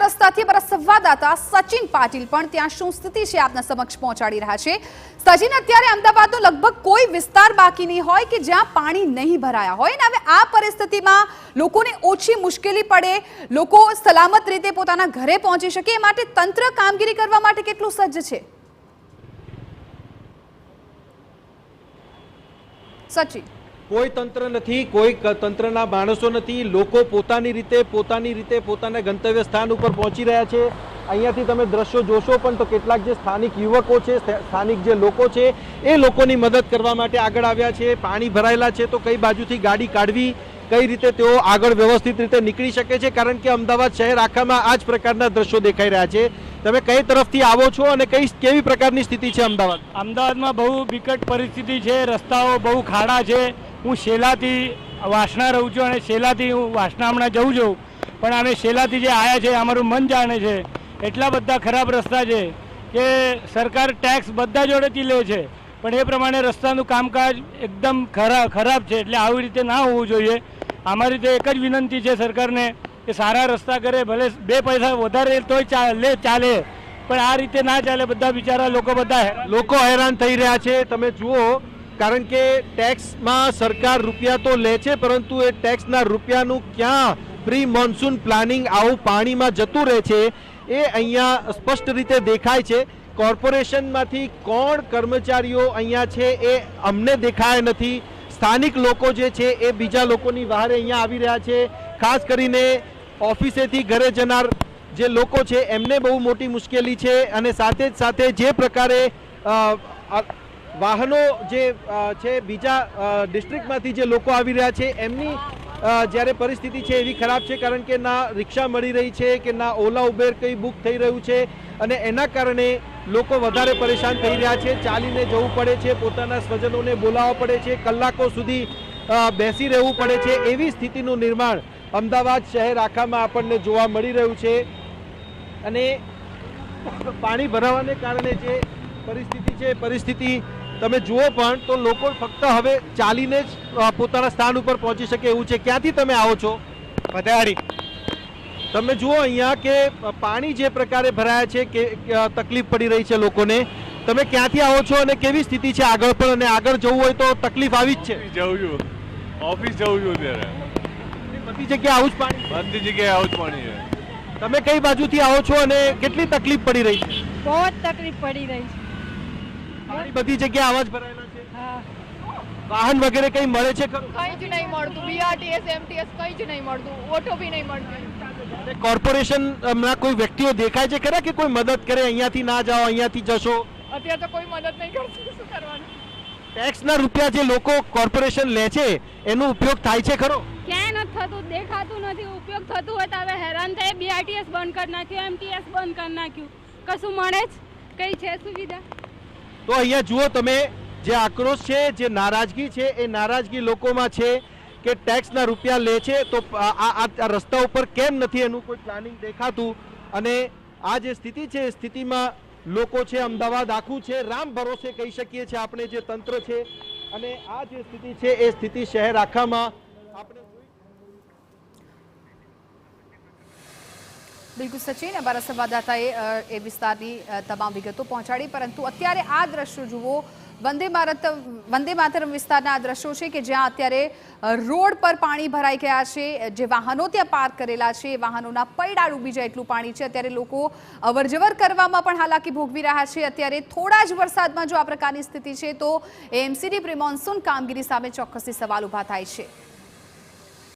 રસ્તાથી અમારા સંવાદદાતા સચિન પાટીલ પણ ત્યાં શું સ્થિતિ છે આપના સમક્ષ પહોંચાડી રહ્યા છે। સચિન, અત્યારે અમદાવાદનો લગભગ કોઈ વિસ્તાર બાકી નહીં હોય કે જ્યાં પાણી નહીં ભરાયા હોય ને હવે આ પરિસ્થિતિમાં લોકોને ઓછી મુશ્કેલી પડે, લોકો સલામત રીતે પોતાના ઘરે પહોંચી શકે એ માટે તંત્ર કામગીરી કરવા માટે કેટલું સજ્જ છે? સચિન, કોઈ તંત્ર નથી, કોઈ તંત્રના માણસો નથી, લોકો પોતાની રીતે પોતાના ગંતવ્ય સ્થાન ઉપર પહોંચી રહ્યા છે। અહીંયાથી તમે દ્રશ્યો જોશો પણ તો કેટલાક જે સ્થાનિક યુવકો છે, સ્થાનિક જે લોકો છે એ લોકોની મદદ કરવા માટે આગળ આવ્યા છે। પાણી ભરાયેલા છે તો કઈ બાજુથી ગાડી કાઢવી, કઈ રીતે તેઓ આગળ વ્યવસ્થિત રીતે નીકળી શકે છે, કારણ કે અમદાવાદ શહેર આખામાં આ જ પ્રકારના દ્રશ્યો દેખાઈ રહ્યા છે। તમે કઈ તરફથી આવો છો અને કેવી પ્રકારની સ્થિતિ છે અમદાવાદમાં? બહુ વિકટ પરિસ્થિતિ છે, રસ્તાઓ બહુ ખાડા છે। હું શેલાથી વાસણા રહું છું અને શેલાથી હું વાસણા હમણાં જઉં છું, પણ અમે શેલાથી જે આવ્યા છે અમારું મન જાણે છે, એટલા બધા ખરાબ રસ્તા છે કે સરકાર ટેક્સ બધા જોડેથી લે છે પણ એ પ્રમાણે રસ્તાનું કામકાજ એકદમ ખરાબ છે। એટલે આવી રીતે ના હોવું જોઈએ। અમારી તો એક જ વિનંતી છે સરકારને કે સારા રસ્તા કરે, ભલે 2 પૈસા વધારે તોય ચાલે પણ આ રીતે ના ચાલે। બધા બિચારા લોકો હેરાન થઈ રહ્યા છે। તમે જુઓ, કારણ કે ટેક્સમાં સરકાર રૂપિયા તો લે છે પરંતુ એ ટેક્સના રૂપિયાનું ક્યાં પ્રી મોન્સૂન પ્લાનિંગ આવું પાણીમાં જતું રહે છે એ અહીંયા સ્પષ્ટ રીતે દેખાય છે। કોર્પોરેશનમાંથી કોણ કર્મચારીઓ અહીંયા છે એ અમને દેખાય નથી। સ્થાનિક લોકો જે છે એ બીજા લોકોની વહારે અહીંયા આવી રહ્યા છે। ખાસ કરીને ઓફિસેથી ઘરે જનાર જે લોકો છે એમને બહુ મોટી મુશ્કેલી છે અને સાથે જે પ્રકારે વાહનો જે છે બીજા ડિસ્ટ્રિક્ટમાંથી જે લોકો આવી રહ્યા છે એમની જ્યારે પરિસ્થિતિ છે એવી ખરાબ છે, કારણ કે ના રિક્ષા મળી રહી છે કે ના ઓલા ઉબેર કંઈ બુક થઈ રહ્યું છે અને એના કારણે લોકો વધારે પરેશાન થઈ રહ્યા છે। ચાલીને જવું પડે છે, પોતાના સ્વજનોને બોલાવવા પડે છે, કલાકો સુધી બેસી રહેવું પડે છે। એવી સ્થિતિનું નિર્માણ અમદાવાદ શહેર આખામાં આપણને જોવા મળી રહ્યું છે અને પાણી ભરાવાને કારણે જે પરિસ્થિતિ છે પરિસ્થિતિ તમે જુઓ પણ તો લોકો ફક્ત હવે ચાલીને જ પોતાના સ્થાન ઉપર પહોંચી શકે એવું છે। ક્યાંથી તમે આવો છો? પટેવાડી। તમે જુઓ અહીંયા કે પાણી જે પ્રકારે ભરાયા છે કે તકલીફ પડી રહી છે લોકોને। તમે ક્યાંથી આવો છો અને કેવી સ્થિતિ છે આગળ પણ? અને આગળ જવું હોય તો તકલીફ આવી જ છે। જઉં છું, ઓફિસ જઉં છું ત્યારે બધી જગ્યાએ આવું જ પાણી? બધી જગ્યાએ આવું જ પાણી છે। તમે કઈ બાજુથી આવો છો અને કેટલી તકલીફ પડી રહી છે? બહુ જ તકલીફ પડી રહી છે। પાણી બધી જગ્યાએ આવા જ ભરાયેલા છે? હા। વાહન વગેરે કઈ મળે છે ખરું? કંઈ જ નહીં મળતું, BRTS MTS કંઈ જ નહીં મળતું, ઓટો બી નહીં મળતું। કોર્પોરેશનના કોઈ વ્યક્તિઓ દેખાય છે ખરા કે કોઈ મદદ કરે, અહીંયાથી ના જાઓ અહીંયાથી જશો? અત્યારે તો કોઈ મદદ નહીં કરતું, શું કરવાનું? ટેક્સના રૂપિયા જે લોકો કોર્પોરેશન લે છે એનો ઉપયોગ થાય છે ખરો? ક્યાંય નથી થતું, દેખાતું નથી। ઉપયોગ થતું હોય તો હવે હેરાન થાય। BRTS બંધ કરી નાખ્યું, MTS બંધ કરી નાખ્યું, કશું મળે જ કઈ છે સુવિધા? તો અહીંયા જુઓ તમે, જે આક્રોશ છે, જે નારાજગી છે એ નારાજગી લોકોમાં છે કે ટેક્સના રૂપિયા લે છે તો આ રસ્તા ઉપર કેમ નથી એનું કોઈ પ્લાનિંગ દેખાતું। અને આ જે સ્થિતિ છે એ સ્થિતિમાં લોકો છે, અમદાવાદ આખું છે રામ ભરોસે કહી શકીએ છીએ આપણે, જે તંત્ર છે અને આ જે સ્થિતિ છે એ સ્થિતિ શહેર આખામાં આપણે બિલકુલ સચિન, અમારા સંવાદદાતાએ એ વિસ્તારની તમામ વિગતો પહોંચાડી, પરંતુ અત્યારે આ દ્રશ્યો જુઓ, વંદે માતરમ વિસ્તારના આ દ્રશ્યો છે કે જ્યાં અત્યારે રોડ પર પાણી ભરાઈ ગયા છે। જે વાહનો ત્યાં પાર્ક કરેલા છે એ વાહનોના પૈડા ડૂબી જાય એટલું પાણી છે। અત્યારે લોકો અવરજવર કરવામાં પણ હાલાકી ભોગવી રહ્યા છે। અત્યારે થોડા જ વરસાદમાં જો આ પ્રકારની સ્થિતિ છે તો એમસીડી પ્રી મોન્સૂન કામગીરી સામે ચોક્કસથી સવાલ ઊભા થાય છે।